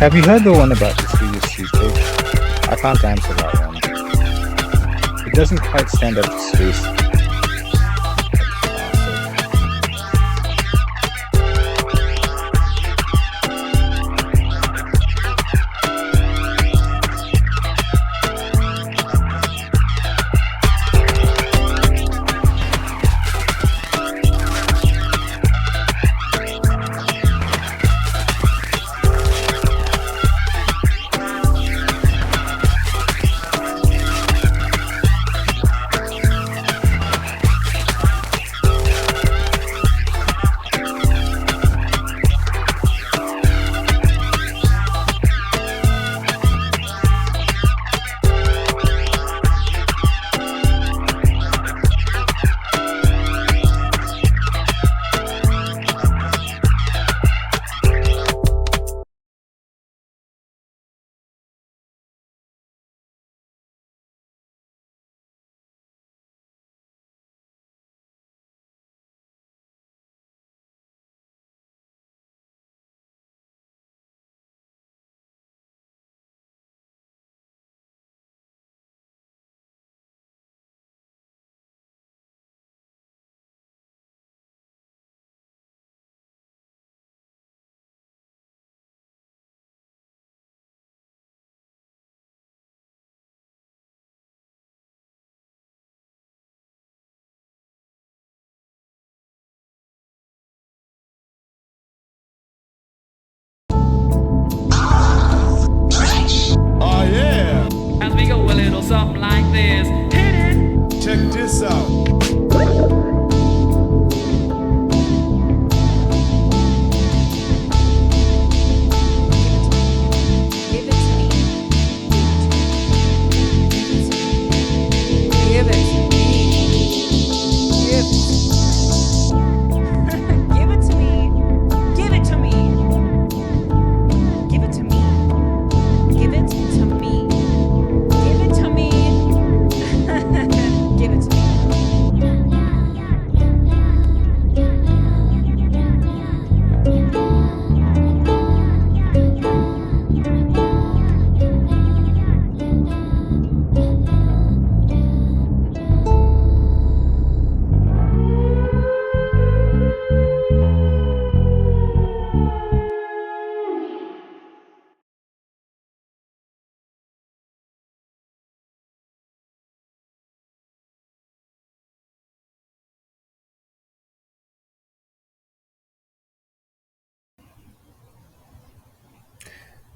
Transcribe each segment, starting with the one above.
Have you heard the one about the Swedish cheesecake? I can't answer that one. It doesn't quite stand up to space. Something like this. Hit it! Check this out.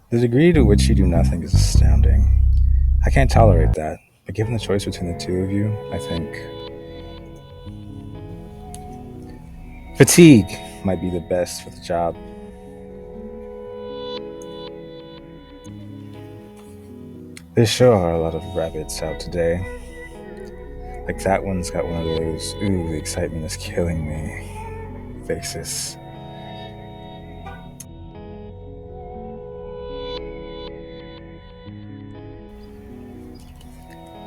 The degree to which you do nothing is astounding. I can't tolerate that, but given the choice between the two of you, I think fatigue might be the best for the job. There sure are a lot of rabbits out today. Like that one's got one of those, ooh, the excitement is killing me faces.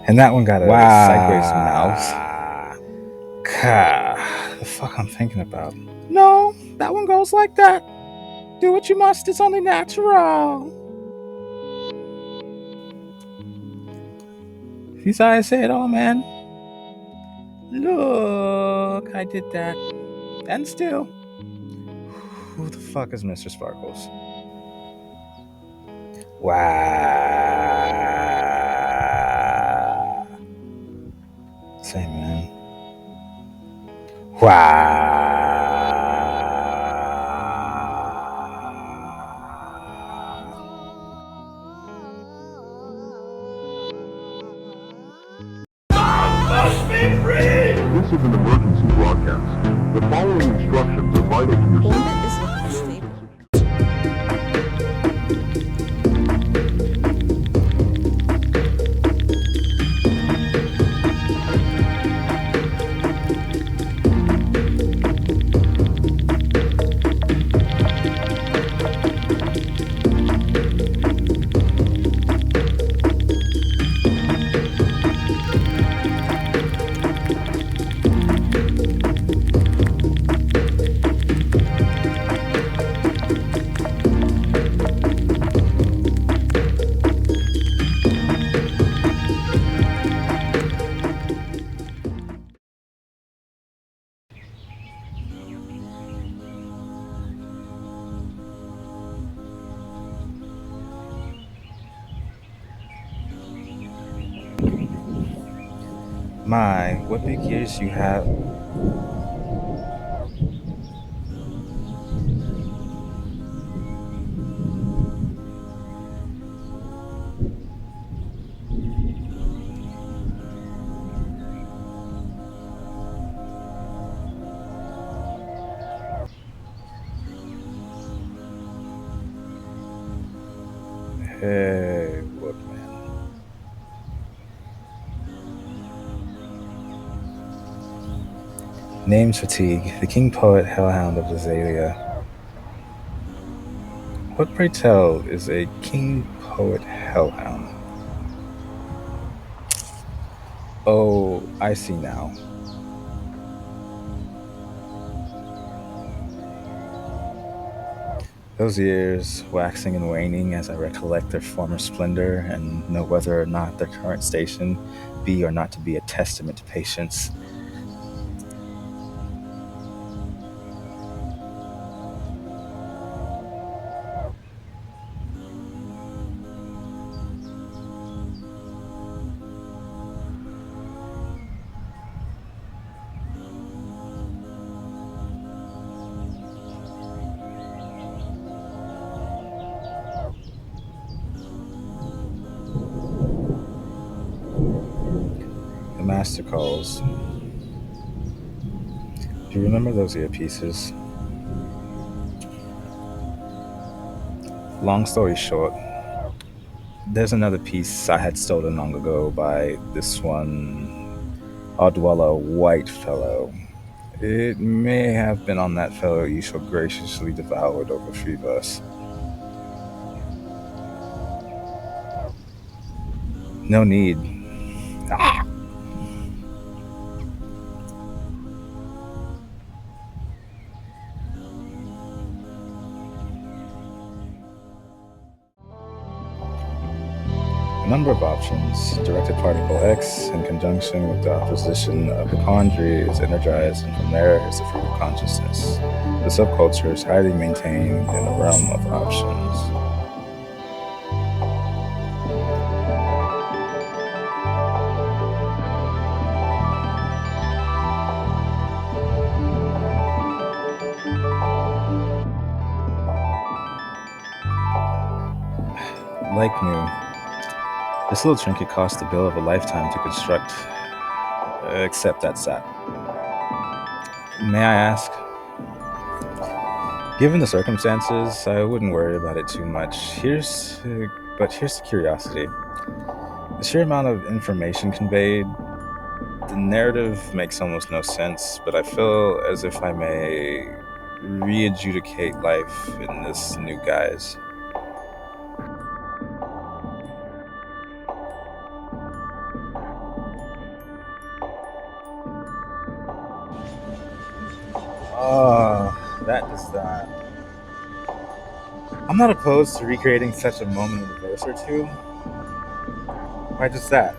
And that one got a sideways mouth. The fuck I'm thinking about. No, that one goes like that. Do what you must, it's only natural. These eyes say it all, man. Look, I did that. And still. Who the fuck is Mr. Sparkles? Wow. Same, man. Wow. This is an emergency broadcast. The following instructions are vital to your safety. Orbit is not stable. My, what big ears you have. Hey, look, man. Names fatigue, the king poet hellhound of Azalea. What, pray tell, is a king poet hellhound? Oh, I see now. Those years, waxing and waning as I recollect their former splendor and know whether or not their current station be or not to be a testament to patience. The master calls. Do you remember those earpieces? Long story short, there's another piece I had stolen long ago by this one Odwalla white fellow. It may have been on that fellow you so graciously devoured over Freebus. No need. Ah! A number of options. Directed particle X in conjunction with the opposition of the quandary is energized, and from there is the fruit of consciousness. The subculture is highly maintained in a realm of options. Like new, this little trinket cost the bill of a lifetime to construct, except that's that. May I ask? Given the circumstances, I wouldn't worry about it too much. But here's the curiosity. The sheer amount of information conveyed, the narrative makes almost no sense, but I feel as if I may re-adjudicate life in this new guise. Ah, that is that. I'm not opposed to recreating such a moment in a verse or two. Why just that?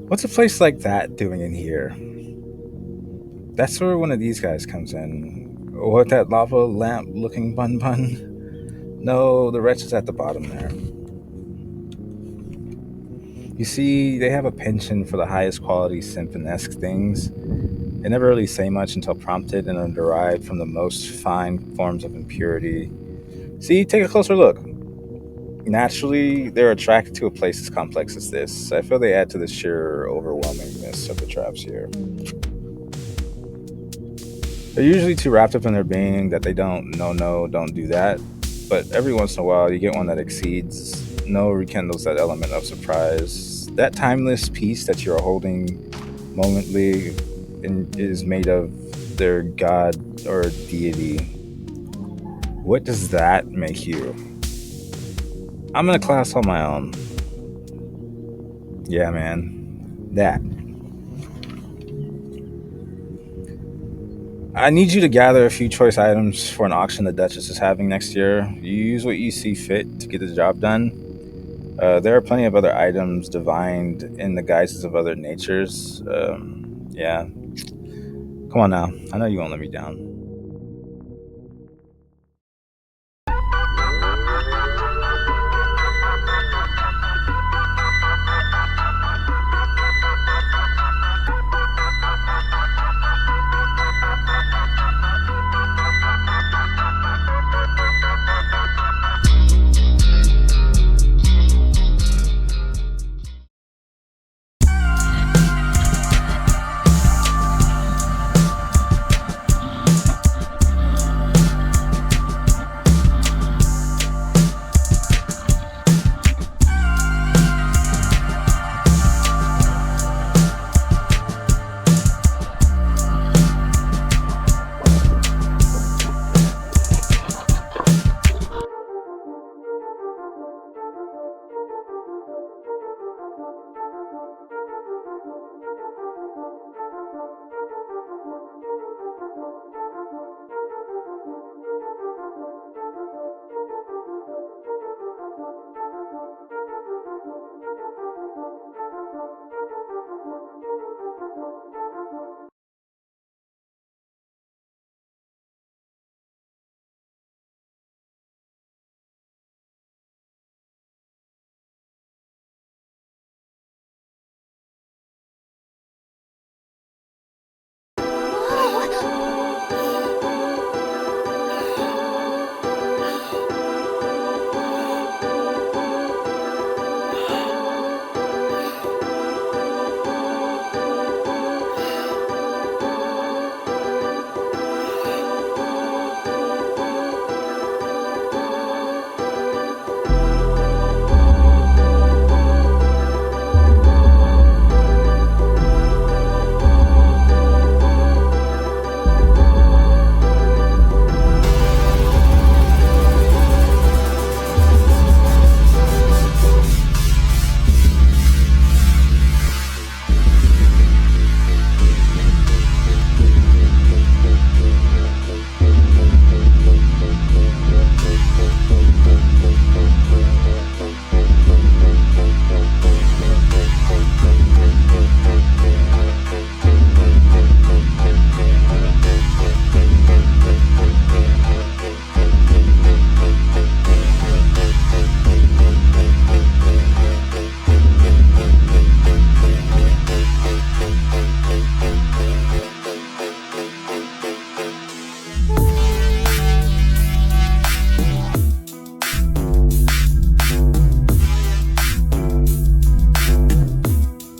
What's a place like that doing in here? That's where one of these guys comes in. What, that lava lamp looking bun bun? No, the wretch is at the bottom there. You see, they have a penchant for the highest quality symphon-esque things. They never really say much until prompted and are derived from the most fine forms of impurity. See, take a closer look. Naturally, they're attracted to a place as complex as this. I feel they add to the sheer overwhelmingness of the traps here. They're usually too wrapped up in their being that they don't don't do that. But every once in a while, you get one that exceeds, rekindles that element of surprise. that timeless piece that you're holding momently is made of their god or deity. What does that make you? I'm in a class on my own. Yeah, man. That. I need you to gather a few choice items for an auction the Duchess is having next year. You use what you see fit to get the job done. There are plenty of other items divined in the guises of other natures. Yeah. Come on now. I know you won't let me down.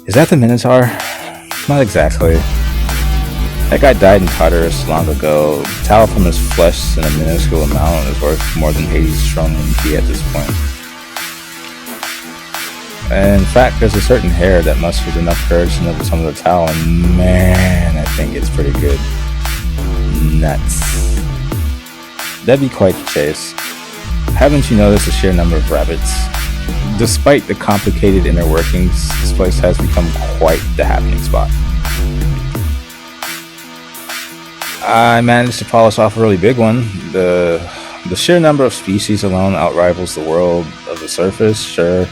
Is that the Minotaur? Not exactly. That guy died in Tartarus long ago. Tallow from his flesh in a minuscule amount is worth more than Hades' strong MP at this point. And in fact, there's a certain hair that mustered enough courage to nibble some of the tallow, and man, I think it's pretty good. Nuts. That'd be quite the chase. Haven't you noticed the sheer number of rabbits? Despite the complicated inner workings, this place has become quite the happening spot. I managed to polish off a really big one. The sheer number of species alone outrivals the world of the surface, sure.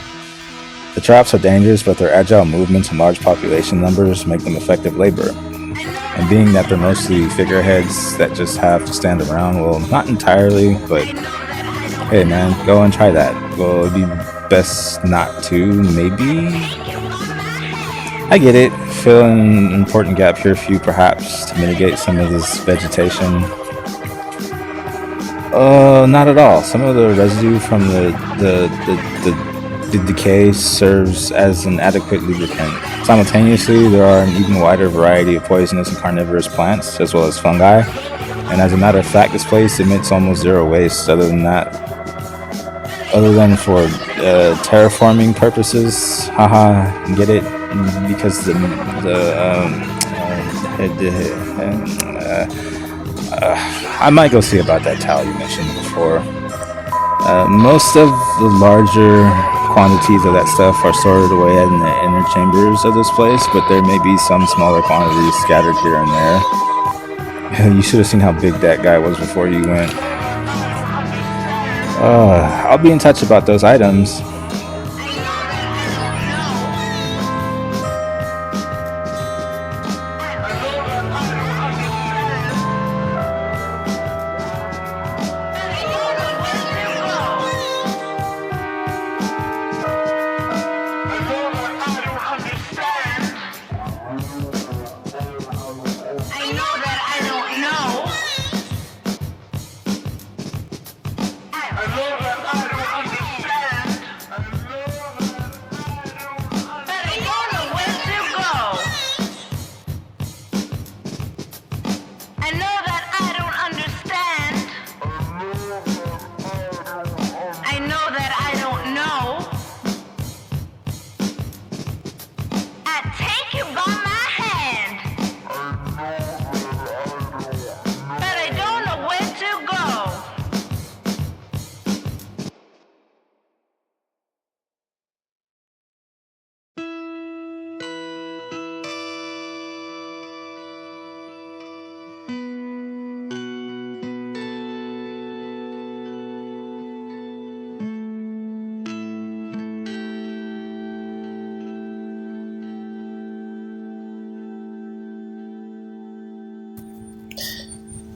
The traps are dangerous, but their agile movements and large population numbers make them effective labor. And being that they're mostly figureheads that just have to stand around, well, not entirely, but hey man, go and try that. Well, it'd be best not to, maybe? I get it. Fill an important gap here for you, perhaps, to mitigate some of this vegetation. Not at all. Some of the residue from the decay serves as an adequate lubricant. Simultaneously, there are an even wider variety of poisonous and carnivorous plants, as well as fungi. And as a matter of fact, this place emits almost zero waste. Other than that, other than for terraforming purposes. Haha, get it? Because I might go see about that towel you mentioned before. Most of the larger quantities of that stuff are stored away in the inner chambers of this place, but there may be some smaller quantities scattered here and there. You should have seen how big that guy was before you went. I'll be in touch about those items.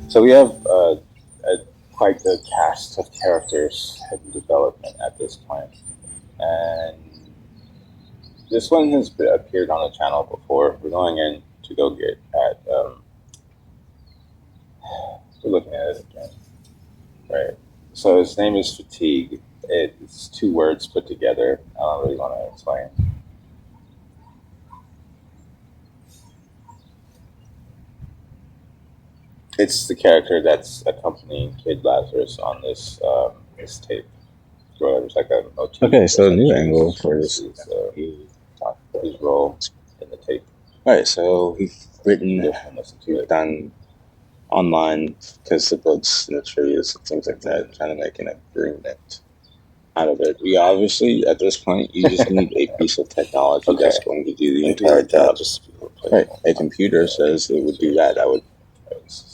So we have quite a cast of characters in development at this point, and this one has appeared on the channel before. We're going in to go get at. We're looking at it again, right? So his name is Fatigue. It's two words put together. I don't really want to explain. It's the character that's accompanying Kid Lazarus on this tape. Whatever, it's like a motif. Okay, so a new angle for this is his role in the tape. Right, so we've written, we've done online, because the books and the trees and things like that, trying to make an agreement out of it. We obviously, at this point, you just need a piece of technology that's going to do the entire job. Right, a computer says it would do that. I would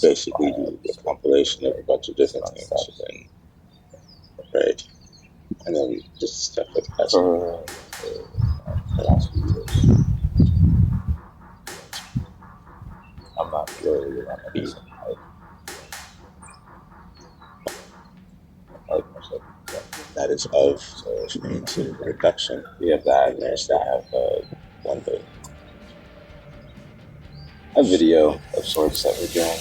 basically do a compilation of a bunch of different things. And, right. And then just stuff like that. For the last few years. I'm not really on the that is of into reduction. We have that, and there's that. Have one thing. A video of sorts that we're doing.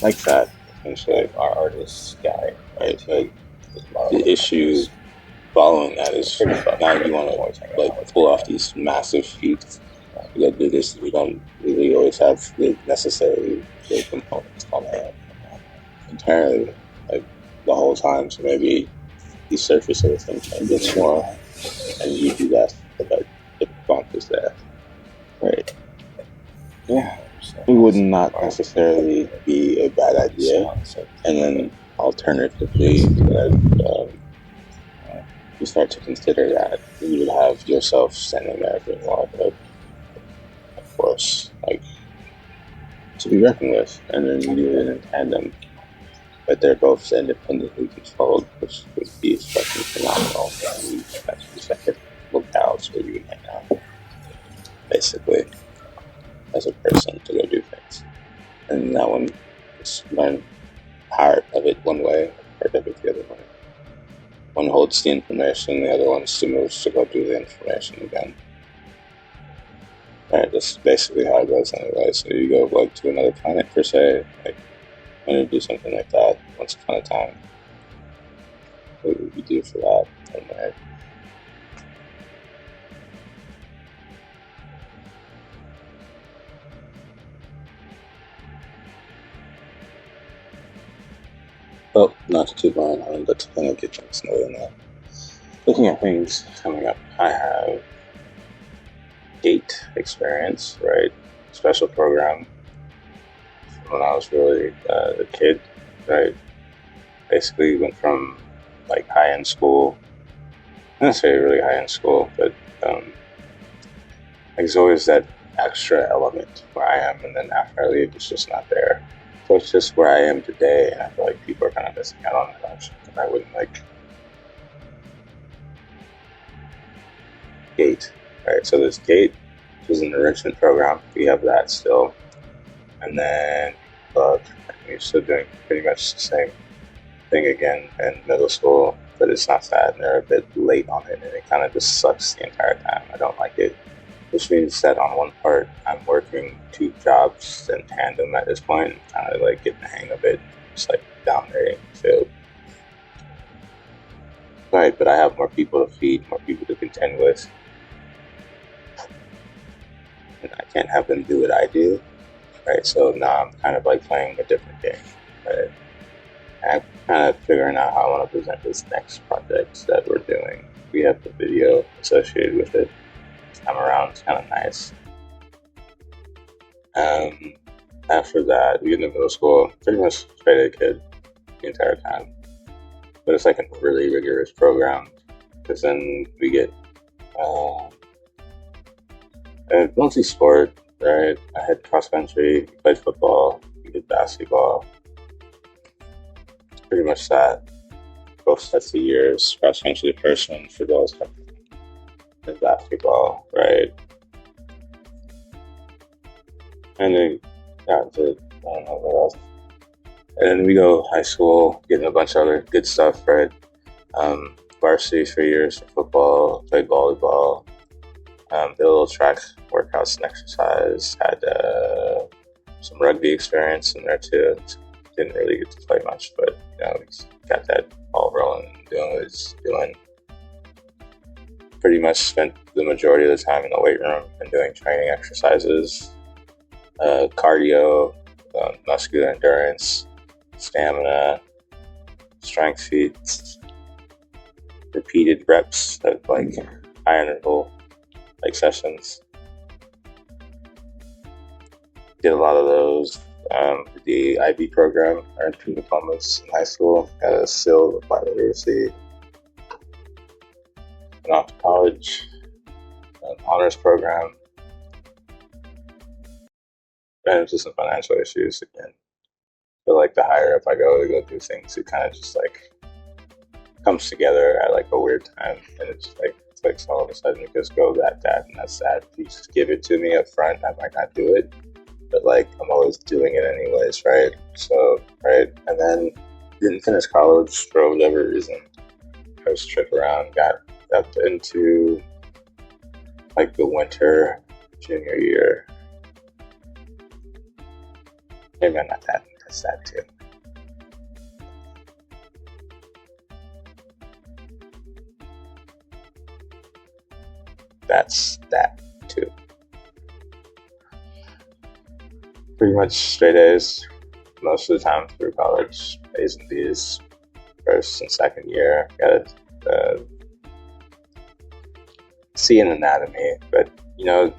Like that, essentially. Like our artist guy, right? But the issue following that is now you want to like pull off these massive feats. We got to do this. We don't really always have the necessary components on that entirely, like the whole time. So maybe the surface of the thing changes more, and you do that, but the bump is there, right? Yeah, it would not necessarily be a bad idea. And then alternatively, you start to consider that you would have yourself standing there being like a force, like to be reckoned with, and then you do it in tandem, but they're both independently controlled, which would be fucking phenomenal. And that's the second locales where you would hang out, basically, as a person to go do things. And that one is learn part of it one way, part of it the other way. One holds the information, the other one moves to go do the information again. Right, that's basically how it goes anyway. So you go like to another planet per se, like when you do something like that once upon a time. What would you do for that? And well, not to toot my own horn, but to kind of get things moving up. Looking at things coming up, I have GATE experience, right? Special program when I was really a kid, right? Basically went from like high-end school, not necessarily really high-end school, but there's always that extra element where I am, and then after I leave, it's just not there. So it's just where I am today, and I feel like people are kind of missing out on that option. I wouldn't like GATE, right? So there's GATE, which is an enrichment program. We have that still, and then we're still doing pretty much the same thing again in middle school, but it's not that, and they're a bit late on it, and it kind of just sucks the entire time. I don't like it, which means that on one part, I'm working 2 jobs in tandem at this point, and kind of like getting the hang of it, just like dominating the field. Right, but I have more people to feed, more people to contend with, and I can't have them do what I do, right? So now I'm kind of like playing a different game, right? And I'm kind of figuring out how I want to present this next project that we're doing. We have the video associated with it this time around. It's kind of nice. After that, we get into middle school, pretty much straight A kid the entire time. But it's like a really rigorous program, because then we get mostly sport, right? I had cross country, played football, we did basketball. Pretty much that. Both sets of years. Cross country the first one, football second, then basketball, right? And then got to, I don't know what else. And then we go high school, getting a bunch of other good stuff, right? Varsity 3 years for football, played volleyball, did a little track workouts and exercise, had some rugby experience in there too. Didn't really get to play much, but we got that all rolling and doing what it's doing. Pretty much spent the majority of the time in the weight room and doing training exercises, cardio, muscular endurance, stamina, strength feats, repeated reps of like high interval like sessions. Did a lot of those. The IB program, earned 2 diplomas in high school, got a SIL, applied literacy. Went off to college, an honors program. Ran into some financial issues again. But like the higher up I go to go do things, it kind of just like comes together at like a weird time, and it's like all of a sudden it just goes that, and that's that. If you just give it to me up front, I might not do it, but like I'm always doing it anyways, right? So, right, and then didn't finish college for whatever reason. First trip around, got into like the winter junior year. Maybe not that. That's that too. That's that too. Pretty much straight A's most of the time through college. A's and B's first and second year. Got a C in anatomy, but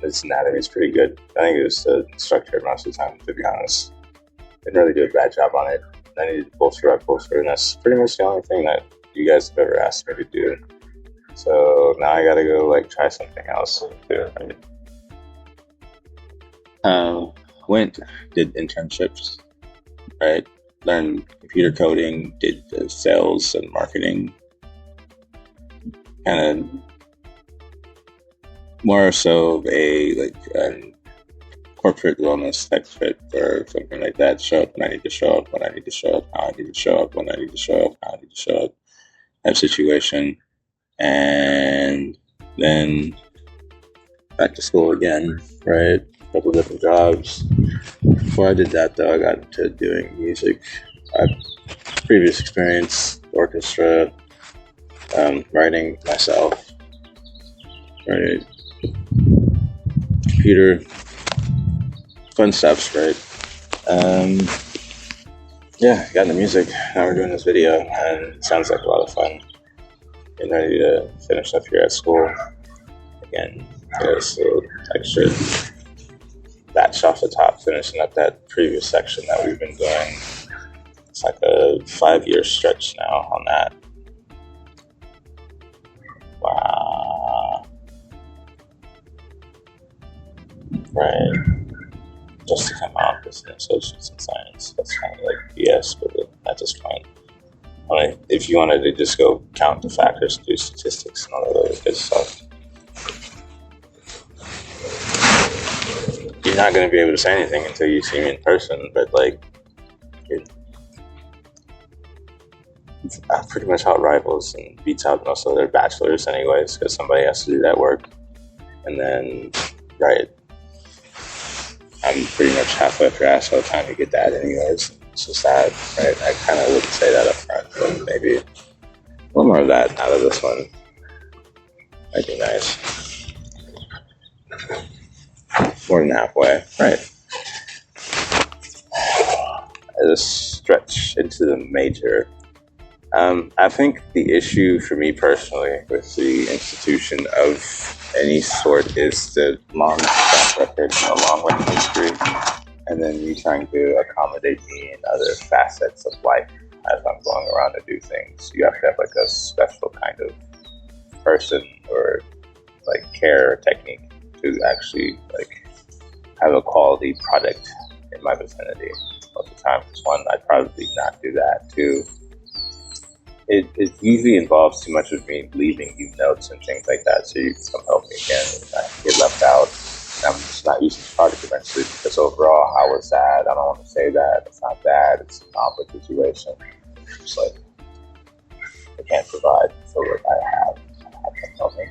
this anatomy is pretty good. I think it was the instructor most of the time, to be honest. Didn't really do a bad job on it. I needed to bolster, and that's pretty much the only thing that you guys have ever asked me to do. So now I gotta go like try something else. Did internships, right? Learned computer coding, did sales and marketing, kind of more so a corporate wellness type fit or something like that. Show up when I need to show up, when I need to show up, how I need to show up, when I need to show up, how I need to show up, type situation. And then back to school again, right? A couple different jobs. Before I did that, though, I got into doing music. Previous experience, orchestra, writing myself, right? Computer, fun stuff, right? yeah, got the music. Now we're doing this video, and it sounds like a lot of fun. Getting ready to finish up here at school. Again, there's a little extra batch off the top, finishing up that previous section that we've been doing. It's like a 5-year stretch now on that. Wow. Right. Just to come out with an associates in science. That's kind of like BS, but that's just fine. I mean, if you wanted to just go count the factors, do statistics and all that other good stuff, you're not going to be able to say anything until you see me in person. But like, it's pretty much out rivals and beats out most of their bachelors anyways, because somebody has to do that work. And then, right, I'm pretty much halfway through ASO trying to get that anyways. It's just that, right? I kind of wouldn't say that up front, but maybe a little more of that out of this one might be nice. More than halfway, right? I just stretch into the major. I think the issue for me personally with the institution of any sort is the long track record and the long running history, and then you trying to accommodate me in other facets of life as I'm going around to do things. You have to have like a special kind of person or like care or technique to actually like have a quality product in my vicinity. Most of the time, because one, I'd probably not do that. Two, it usually involves too much of me leaving you notes and things like that, so you can come help me again and not get left out. I'm just not using the product eventually because overall, how was that? I don't want to say that. It's not that. It's a conflict situation. It's like I can't provide for what I have. I have to help me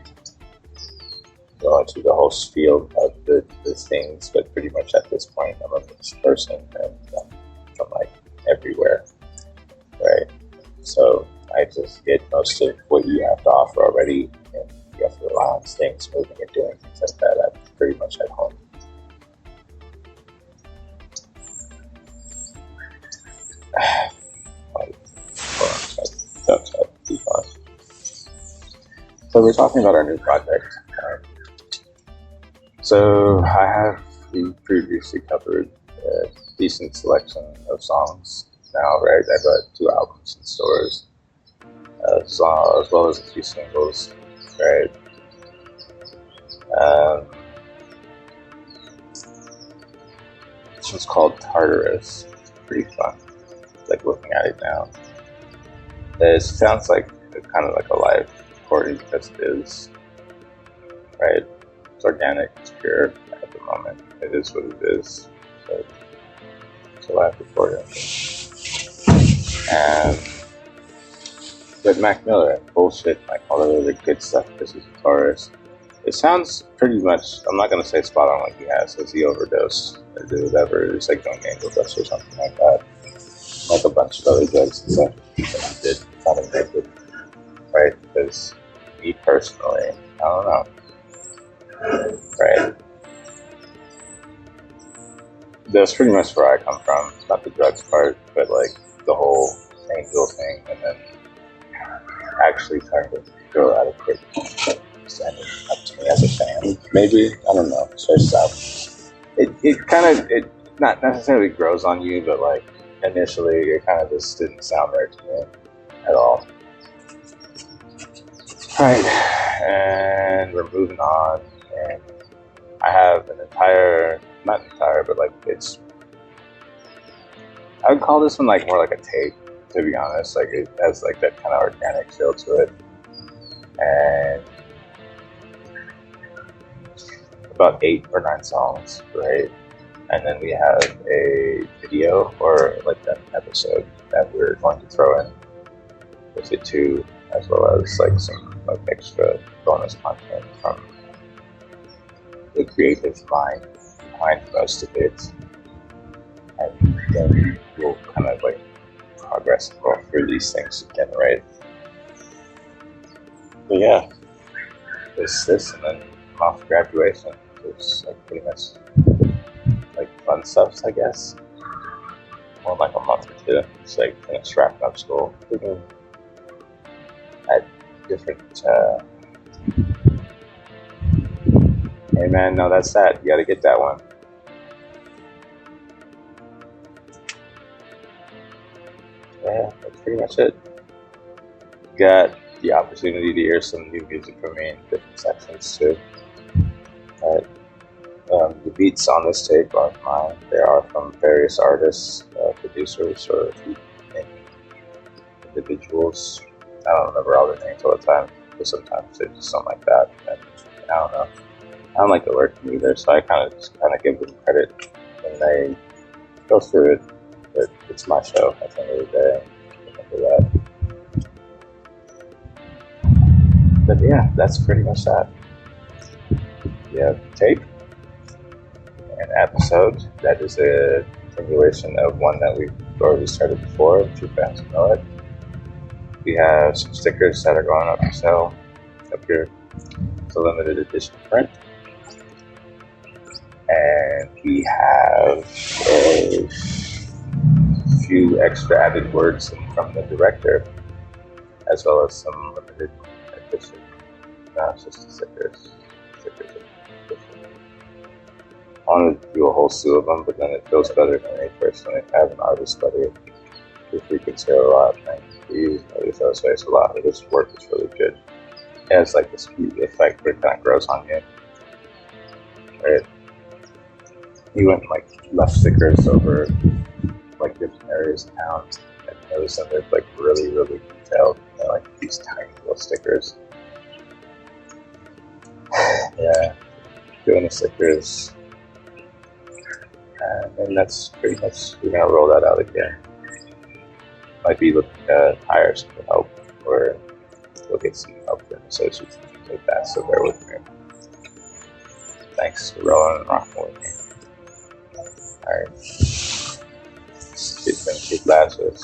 go into the whole field of the things, but pretty much at this point, I'm a mixed person and from like everywhere, right? So I just get most of what you have to offer already, and you have to rely on things, moving and doing things like that. I'm pretty much at home. So we're talking about our new project. So I have previously covered a decent selection of songs now, right? I got 2 albums in stores, as well as a few singles, right? This one's called Tartarus. It's pretty fun. Like looking at it now. It sounds like kind of like a live recording because it is, right? It's organic, it's pure at the moment. It is what it is. So it's a live recording. And with Mac Miller, bullshit, like all the other good stuff, this is a Taurus. It sounds pretty much, I'm not going to say spot on like he has, because he overdosed or did whatever. It's like doing angel dust or something like that. Like a bunch of other drugs and stuff that he did. Kind of naked, right? Because me personally, I don't know. Right? That's pretty much where I come from. Not the drugs part, but like the whole angel thing, and then actually trying to grow out of it, standing up to me as a fan. Maybe, I don't know. So it kind of not necessarily grows on you, but like initially it kind of just didn't sound right to me at all. Right, and we're moving on, and I have an entire, not entire, but like it's, I would call this one like more like a tape, to be honest. Like it has like that kind of organic feel to it, and about 8 or 9 songs, right? And then we have a video or like an episode that we're going to throw in with it too, as well as like some like extra bonus content from the creative mind behind most of it, and then we'll kind of like progress and go through these things again, right? But yeah, this and then I'm off to graduation. It's like pretty much like fun stuff, I guess. or like a month or two. Just like finish wrapping up school. Looking at different. Hey man, no, that's that. You got to get that one. Yeah, that's pretty much it. Got the opportunity to hear some new music from me in different sections too. The beats on this tape aren't mine. They are from various artists, producers, or individuals. I don't remember all their names all the time, but sometimes it's just something like that. And I don't know. I don't like to work them either, so I kind of give them credit when they go through it. But it's my show at the end of the day. Remember that. But yeah, that's pretty much that. Yeah, tape. An episode that is a continuation of one that we've already started before, if you fans know it. We have some stickers that are going up for sale up here. It's a limited edition print. And we have a few extra added words from the director, as well as some limited edition. No, it's just stickers. I want to do a whole slew of them, but then it feels better for me personally. I have an artist buddy who frequents here a lot, and he uses those face a lot. His work is really good. It has like this effect where it kind of grows on you. Right? He went and like left stickers over like different areas of town, and noticed them they're like really, really detailed. They're like these tiny little stickers. Yeah, doing the stickers. And that's pretty much, we're going to roll that out again. Might be looking to hire some help, or we'll get some help in associates and things like that, so bear with me. Thanks for rolling and rocking with me. Alright. Keep laughing.